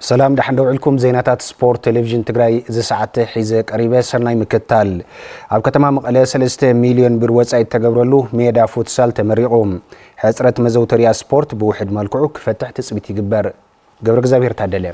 سلام دحندو علكم زيناتات سبورت تلفزيون تግራይ ز ساعت حيزه قريبه سرناي مكتال اب كتما مقله 3 مليون بر وصاي تغبرلو ميدا فوتسال تمريقوم حصرت مزوتريا سبورت بوحد مالكعو كفتح تصبيت يغبر غبر እግዚአብሔር ታደለ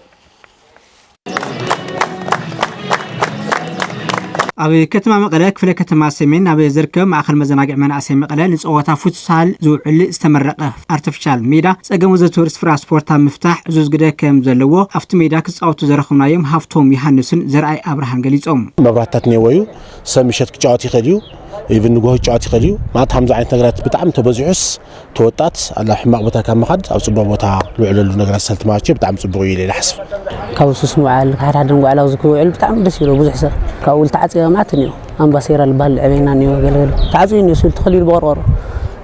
أبي كتما مقالة كفلة كتما سمين أبي زركم آخر مزناقع من أسمي مقالة نصوتها فوتسال زوعل استمرقه artificial ميدا سأقوم زتور سفرا سبورتا مفتاح زوز قدا كم زلوه أفت ميدا كسعوتو زرخمنا يوم هافتهم يحنسن زرعي أبراهام قليزهم مبراتات نيويو سميشت كجاوتي خليو إيفن نقوه جاوتي خليو ما تهم زعين نقرات بتعم تبزعس توتات على حماق بتا كام مخد أو صبا بتا لعلو نقرات سلت ماشي بتعم صبغي لي لحسب كاوسوس نوعال هاد نوعال وزكوعل بتعم بسيرو بزحسه كاول تعصي ماتنيو امباسيرا البال عبينا نيو غلغل تعصي نيو سول تخليل بقرقر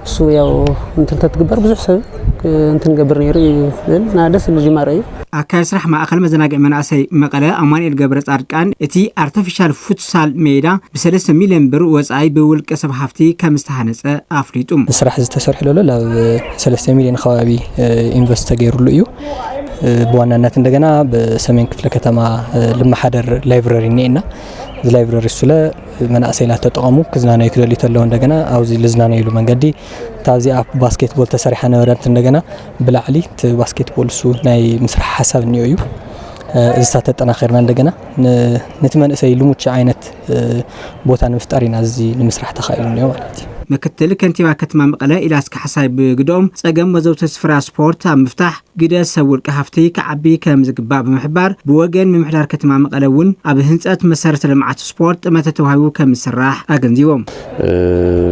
سو ياو انت تتكبر بزح سب انت نقبر نيري نادس الجماري أكاي سرح ما أخل مزناقع من أسي مقالة أمان الجبرت أركان إتي artificial futsal ميدا ب3 مليون بر وصاي بول كسب حفتي كمستحنص أفريتوم سرح تسرح له لا 3 مليون خوابي انفست غيرلو يو بوانانات እንደገና በሰሜን ክፍለ ከተማ ለማሐደር ላይብረሪ ነይና ላይብረሪ ስለ መናሰይላ ተጠቀሙ ክዝናና ይክለል ይተለው እንደገና አውዚ ለዝናና ይሉ መንገዲ ታዚ ባስኬትቦል ተሰሪሐ ነበርት እንደገና ብላዕሊ ባስኬትቦል ሱ ናይ መስራሕ ሐሳብ ንዩ እዛ ተጠናኸርና እንደገና ነትመንሰይ ልሙጭ አይነት ቦታ ንፍጠሪና እዚ ንምስራሕ ተኻይሉ ነው ማለት مكتل كنتيبا كتما مقالة إلى اسك حساب قدوم ساقم وزوت سفرا سبورت مفتاح قدا سول كهفتي كعبي كمزقباء بمحبار بوغن ممحدار كتما مقالون أبي هنسات مسارة لمعات سبورت ما تتوهيو كمسراح أغنزيوم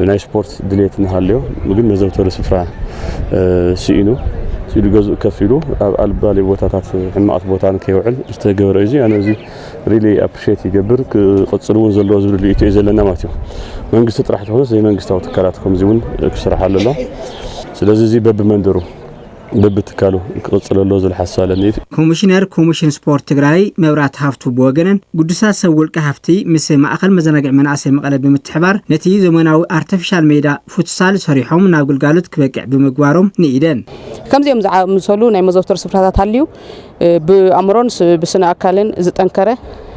ناي سبورت دليت نهاليو مقل مزوت سفرا سيئنو سيدو جزء كفيلو البالي بوتاتات حماقات بوتان كيوعل استغبر ايزي انا زي ريلي ابريشيت يجبر قصلون زلو زبل ليتو يزلنا ماتيو منغست طرح تخلص زي منغستاو تكالاتكم زيون كسرح الله سلازي زي باب مندرو باب تكالو قصللو زل حسالني كوميشنر كوميشن سبورت تግራይ مبرات هافتو بوغنن قدسا سول كهفتي مس ማእኸል መዘናግዕ መናእሰይ መቀለ ብምትሕባር ነቲ ዘመናዊ artificial ሜዳ ፉትሳል ሰሪሖም ናብ ግልጋሎት ክበቅዕ ብምግባሮም ንኢደን ከምዚኦም ዝዓምሰሉ ናይ መዘውተር ስፍራታት አልዩ ብአምሮን ብስነ አካልን ዝጠንከረ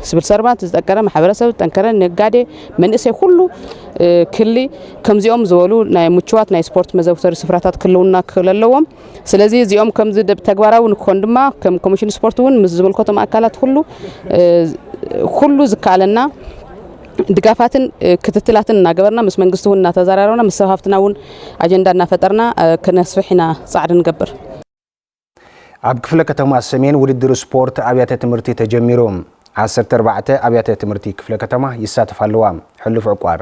ስብል ሰርባት ዝጠንከረ ማሕበረሰብ ዝጠንከረ ነጋዴ መንእሰይ ሁሉ ክሊ ከምዚኦም ዝበሉ ናይ ሙቹዋት ናይ ስፖርት መዘውተር ስፍራታት ክለውና ክለለዎም ስለዚህ እዚኦም ከምዚ ተግባራዊ ንኮን ድማ ከም ኮሚሽን ስፖርት ውን ምስ ዝበልኮቶም አካላት ሁሉ ዝካለና ድጋፋትን ክትትላትን እናገበርና ምስ መንግስቱ ውን እናተዛራረውና ምስ ሰብሃፍትናውን አጀንዳ እናፈጠርና ከነስፍሕና ጻዕድ እንገብር አብ ክፍለ ከተማ ሰሜን ውድድር ስፖርት አብያተ ትምህርት ተጀሚሮም 14 አብያተ ትምህርት ክፍለ ከተማ ይሳተፋሉዋ ሕልፍ ዕቋር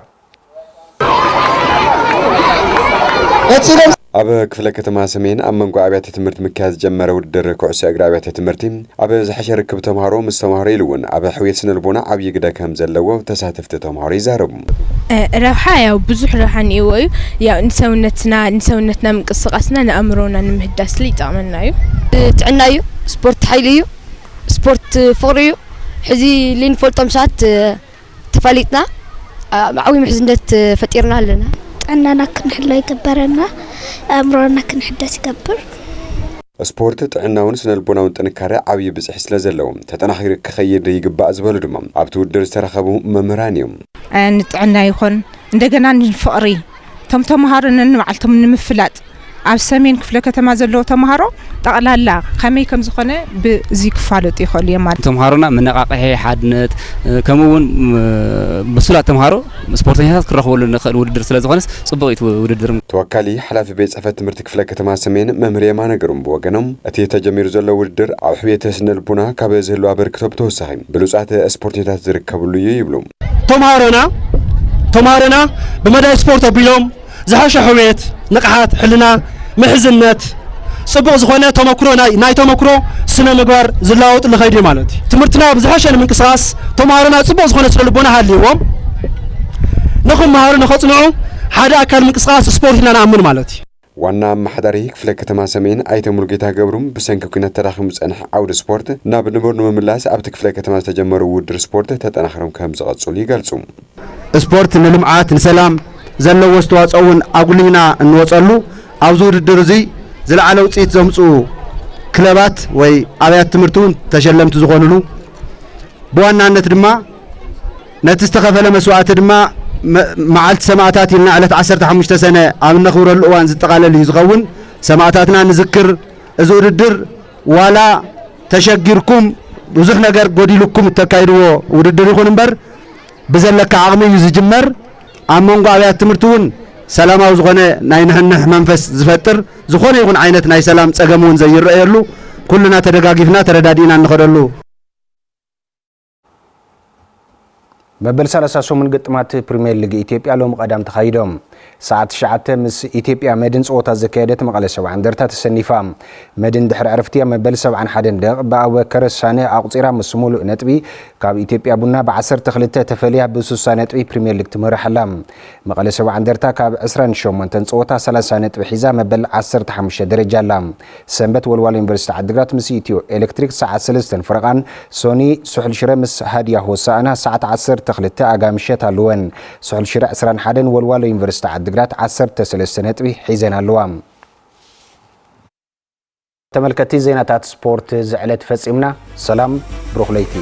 አበ ክፍለ ከተማ ሰሜን አመንጓ አብያተ ትምህርት ምክያዝ ጀመረ ውድድር ኩዕሶ እግሪ አብያተ ትምህርት አበ ዝሐሸር ክብ ተማሃሮ መስተማሃሮ ይልውን አበ ሕውየት ስነልቦና አብይ ግዳ ከም ዘለዎ ተሳተፍተ ተማሃሮ ይዛረቡ ረብሓ ያው ብዙሕ ረብሓን ይወዩ ያው ንሰውነትና ምንቅስቃስና ንአእምሮና ንምህዳስ ይጣመና እዩ ጥዕና እዩ ስፖርት ኃይል እዩ ስፖርት ፍቅሪ እዩ ሕዚ ሊንፈልጦም ሰዓት ተፋሊጥና ዓዊ ምሕዝነት ፈጢርና ኣለና ጥዕናና ክንሕሎ ይግበረና አእምሮና ክንሕዳስ ይገብር ስፖርት ጥዕናውን ስነልቦናውን ጥንካሬ ዓብይ ብጽሕ ስለ ዘለዎም ተጠናኺሩ ክኸይድ ይግባእ ዝበሉ ድማ ኣብቲ ውድድር ዝተረኸቡ መምህራን እዮም ንጥዕና ይኹን እንደገና ንፍቅሪ ቶም ተማሃሮን ንባዕልቶም ንምፍላጥ ኣብ ሰሜን ክፍለ ከተማ ዘለዎ ተማሃሮ ጠቅላላ ከመይ ከም ዝኾነ ብዚ ክፋለጥ ይኽእል እዮም ማለት ተማሃሮና መነቃቂሒ ሓድነት ከምኡውን ብሱላት ተማሃሮ ስፖርተኛታት ክረኽበሉ ንኽእል ውድድር ስለ ዝኾነስ ጽቡቕ ውድድር ተወካሊ ሓላፊ ቤት ጽሕፈት ትምህርቲ ክፍለ ከተማ ሰሜን መምህር የማነ ገሩም ብወገኖም እቲ ተጀሚሩ ዘሎ ውድድር ኣብ ሕውየተ ስነልቦና ካብ ዝህሉ ኣበርክቶ ብተወሳኺ ብሉጻት ስፖርተኛታት ዝርከብሉ እዩ ይብሉ ተማሃሮና በመዳይ ስፖርት ኣቢሎም ዝሓሸ ሕውየት ንቕሓት ሕልና ምሕዝነት ጽቡቕ ዝኾነ ተመክሮ ናይ ተመክሮ ስነ ምግባር ዝላወጥ ለኸይድ ማለት ትምህርትና ብዝሓሸ ንምንቅስቃስ ተማሃሮና ጽቡቕ ዝኾነ ስነልቦና ሃልይዎም ንኽመሃሩ ንኸጽንዑ ሓደ ኣካል ምንቅስቃስ ስፖርት ኢና ንኣምን ማለት ዋና ማሕደሪ ክፍለ ከተማ ሰሜን ኣይተ ሙሉጌታ ገብሩም ብሰንኪ ኩነት ተራኺቡ ዝጸንሐ ዓውዲ ስፖርት ናብ ንበሩ ንምምላስ ኣብቲ ክፍለ ከተማ ዝተጀመሩ ውድድር ስፖርት ተጠናኺሮም ከም ዝቐጽሉ ይገልጹ ስፖርት ንልምዓት ንሰላም ዘለዎ ኣስተዋጽኦን ኣጉሊና እንወጸሉ ኣብዚ ውድድር እዚ ዝለዓለ ውጽኢት ዘምጽኡ ክለባት ወይ ኣብያት ትምህርቱን ተሸለምቲ ዝኾኑሉ ብዋናነት ድማ ነቲ ዝተኸፈለ መስዋዕቲ ድማ መዓልቲ ሰማዕታት ኢልና ዕለት 15 ሰነ ኣብ ነኽብረሉ እዋን ዝጠቃለል እዩ ዝኸውን ሰማዕታትና ንዝክር እዚ ውድድር ዋላ ተሸጊርኩም ብዙሕ ነገር ጎዲልኩም ተካይድዎ ውድድር ይኹን እምበር ብዘለካ ዓቕሚ እዩ ዝጅመር ኣብ መንጎ ኣብያት ትምህርቲ እውን ሰላማዊ ዝኾነ ናይ ንሕንሕ መንፈስ ዝፈጥር ዝኾነ ይኹን ዓይነት ናይ ሰላም ፀገም እውን ዘይረአየሉ ኩልና ተደጋጊፍና ተረዳዲእና እንኸደሉ መበል 38 ግጥማት ፕሪሚየር ሊግ ኢትዮጵያ ሎም ቀዳም ተኻይዶም ሰዓት 9 ምስ ኢትዮጵያ መድን ጾታ ዘካየደት መቐለ 70 እንደርታ ተሰኒፋ መድን ድሕሪ ዕረፍቲያ መበል 71 ደቂቕ በአቡበከር ሳኔ ኣቁፂራ ምስ ሙሉእ ነጥቢ ካብ ኢትዮጵያ ቡና ብ12 ተፈልያ ብ60 ነጥቢ ፕሪሚየር ሊግ ትመርሐላ መቐለ 70 እንደርታ ካብ 28 ጾታ 30 ነጥቢ ሒዛ መበል 15 ደረጃ ኣላ ሰንበት ወልዋሎ ዩኒቨርሲቲ ዓዲግራት ምስ ኢትዮ ኤሌክትሪክ ሰዓት 3 ፍረቓን ሶኒ ስሑል ሽረ ምስ ሃድያ ሆሳእና ሰዓት 10 ተኽልተ ኣጋምሸት ኣለወን ስሑል ሽረ 21 ወልዋሎ ዩኒቨርሲቲ ዓዲግራት 13 ነጥቢ ሒዘን ኣለዋ ተመልከቲ ዜናታት ስፖርት ዝዕለት ፈጺምና ሰላም ብሩኽ ለይቲ